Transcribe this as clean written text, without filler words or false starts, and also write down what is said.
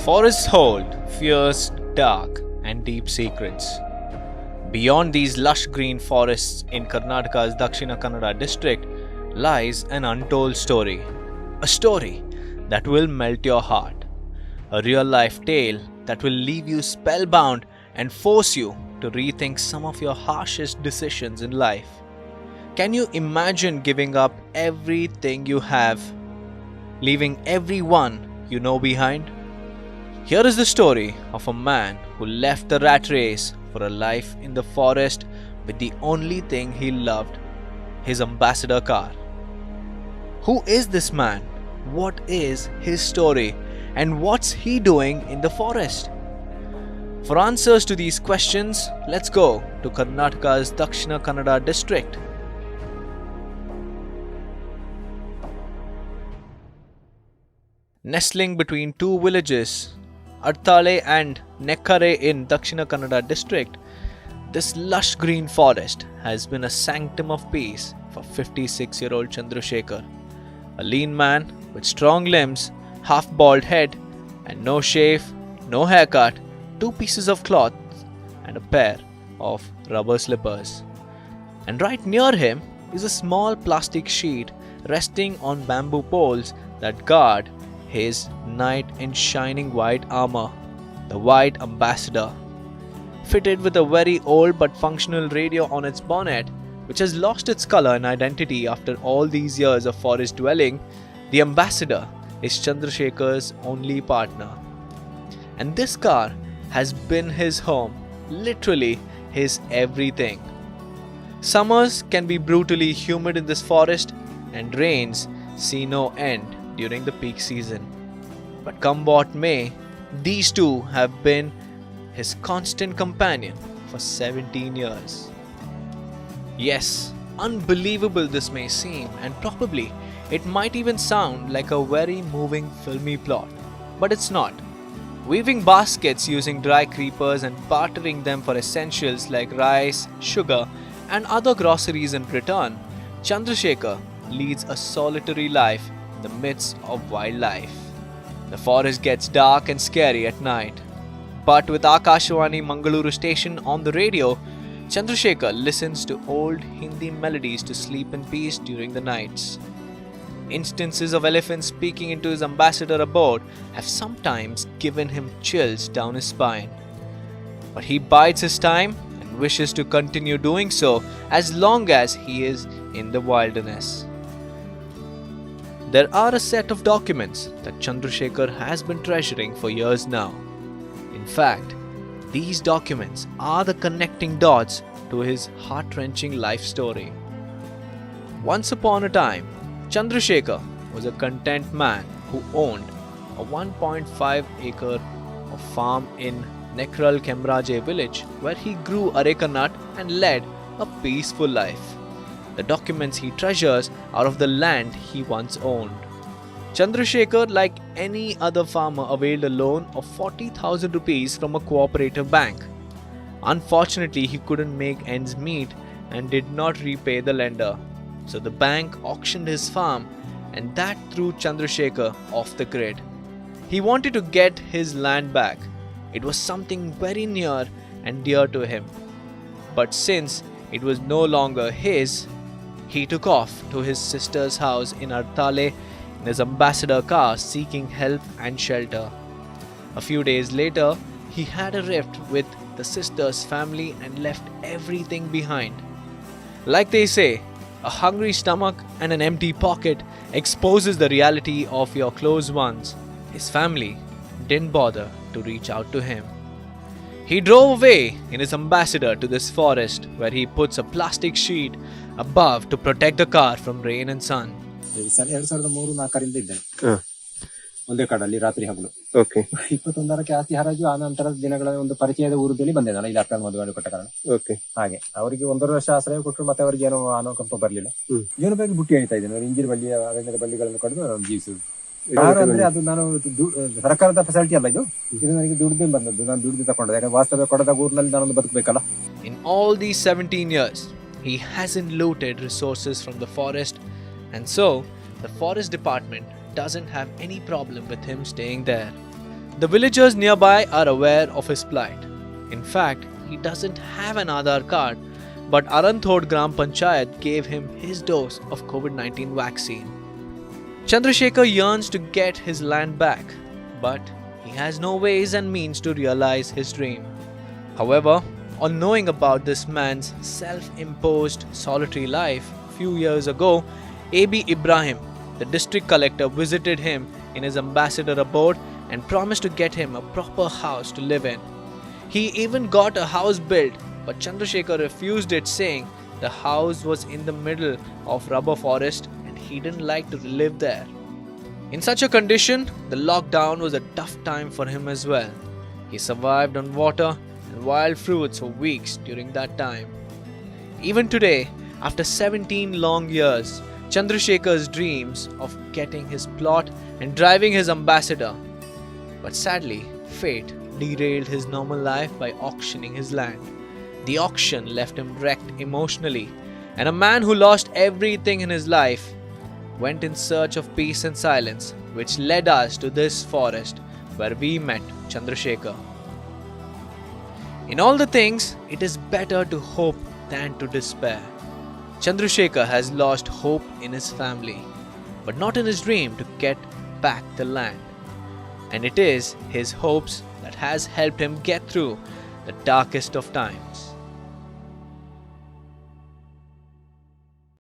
Forests hold fierce, dark, and deep secrets. Beyond these lush green forests in Karnataka's Dakshina Kannada district lies an untold story. A story that will melt your heart. A real life tale that will leave you spellbound and force you to rethink some of your harshest decisions in life. Can you imagine giving up everything you have, leaving everyone you know behind? Here is the story of a man who left the rat race for a life in the forest with the only thing he loved, his ambassador car. Who is this man? What is his story? And what's he doing in the forest? For answers to these questions, let's go to Karnataka's Dakshina Kannada district. Nestling between two villages, Artale and Nekkare in Dakshina Kannada district, this lush green forest has been a sanctum of peace for 56-year-old chanrasheker, a lean man with strong limbs, half-bald head, and no shave, no haircut, 2 pieces of cloth, and a pair of rubber slippers. And right near him is a small plastic sheet resting on bamboo poles that guard his knight in shining white armor, the White Ambassador. Fitted with a very old but functional radio on its bonnet, which has lost its color and identity after all these years of forest dwelling, the Ambassador is Chandrashekar's only partner. And this car has been his home, literally his everything. Summers can be brutally humid in this forest, and rains see no end during the peak season. But come what may, these two have been his constant companion for 17 years. Yes, unbelievable this may seem, and probably it might even sound like a very moving filmy plot, but it's not. Weaving baskets using dry creepers and bartering them for essentials like rice, sugar, and other groceries in return, Chandrasheker leads a solitary life in the midst of wildlife. The forest gets dark and scary at night, but with Akashvani Mangaluru station on the radio, Chandrasheker listens to old Hindi melodies to sleep in peace during the nights. Instances of elephants speaking into his ambassador abode have sometimes given him chills down his spine. But he bides his time and wishes to continue doing so as long as he is in the wilderness. There are a set of documents that Chandrasheker has been treasuring for years now. In fact, these documents are the connecting dots to his heart-wrenching life story. Once upon a time, Chandrasheker was a content man who owned a 1.5 acre of farm in Nekral Kemraje village where he grew areca nut and led a peaceful life. The documents he treasures are of the land he once owned. Chandrasheker, like any other farmer, availed a loan of 40,000 rupees from a cooperative bank. Unfortunately, he couldn't make ends meet and did not repay the lender. So the bank auctioned his farm, and that threw Chandrasheker off the grid. He wanted to get his land back. It was something very near and dear to him. But since it was no longer his, he took off to his sister's house in Artale in his ambassador car seeking help and shelter. A few days later, he had a rift with the sister's family and left everything behind. Like they say, a hungry stomach and an empty pocket exposes the reality of your close ones. His family didn't bother to reach out to him. He drove away in his ambassador to this forest where he puts a plastic sheet above to protect the car from rain and sun. 2003-4 ಇದ್ದೇನೆ ಒಂದೇ ಕಾಡಲ್ಲಿ ರಾತ್ರಿ ಹಗಲು. 21ಕ್ಕೆ ಆಸ್ತಿ ಹರಾಜು ಆ ನಂತರದ ದಿನಗಳ ಒಂದು ಪರಿಚಯದ ಊರಲ್ಲಿ ಬಂದೆ ನಾನು ಇಲ್ಲಿ ಅಕ್ಕ ಮದುವೆ ಕೊಟ್ಟ ಕಾರಣ. ಹಾಗೆ ಅವರಿಗೆ 1.5 ವರ್ಷ ಆಶ್ರಯ ಕೊಟ್ಟರು, ಮತ್ತೆ ಅವರಿಗೆ ಏನೋ ಅನುಕಂಪ ಬರ್ಲಿಲ್ಲ. ಏನು ಬೇಕು ಬುಟ್ಟಿ ಹೇಳ್ತಾ ಇದ್ದೇನೆ, ಇಂಜಿನ್ ಬಳ್ಳಿ ಅರಣ್ಯದ ಬಳ್ಳಿಗಳನ್ನು ಕಡಿದು ನಾನು ಜೀವಿಸುದು. ಅಂದ್ರೆ ಅದು ನಾನು ಸರ್ಕಾರದ ಫೆಸಿಲಿಟಿ ಅಲ್ಲ, ಇದು ನನಗೆ ದುಡ್ದು ಬಂದದ್ದು, ನಾನು ದುಡ್ದು ತಗೊಂಡದ್ದು. ಯಾಕಂದ್ರೆ ವಾಸ್ತವ ಕೊಡದ ಊರಿನಲ್ಲಿ ನಾನೊಂದು ಬದುಕಬೇಕಲ್ಲ. In all these 17 years, he hasn't looted resources from the forest, and so the forest department doesn't have any problem with him staying there. The villagers nearby are aware of his plight. In fact, he doesn't have an Aadhaar card, but Aranthod Gram Panchayat gave him his dose of COVID-19 vaccine. Chandrasekhar yearns to get his land back, but he has no ways and means to realize his dream. However, on knowing about this man's self-imposed solitary life a few years ago, A.B. Ibrahim, the district collector, visited him in his ambassador abode and promised to get him a proper house to live in. He even got a house built, but Chandrasekhar refused it, saying the house was in the middle of rubber forest and he didn't like to live there. In such a condition, the lockdown was a tough time for him as well. He survived on water and wild fruits for weeks during that time. Even today, after 17 long years, Chandrasekhar's dreams of getting his plot and driving his ambassador. But sadly, fate derailed his normal life by auctioning his land. The auction left him wrecked emotionally, and a man who lost everything in his life went in search of peace and silence, which led us to this forest where we met Chandrasekhar. In all the things, it is better to hope than to despair. Chandrasekhar has lost hope in his family, but not in his dream to get back the land. And it is his hopes that has helped him get through the darkest of times.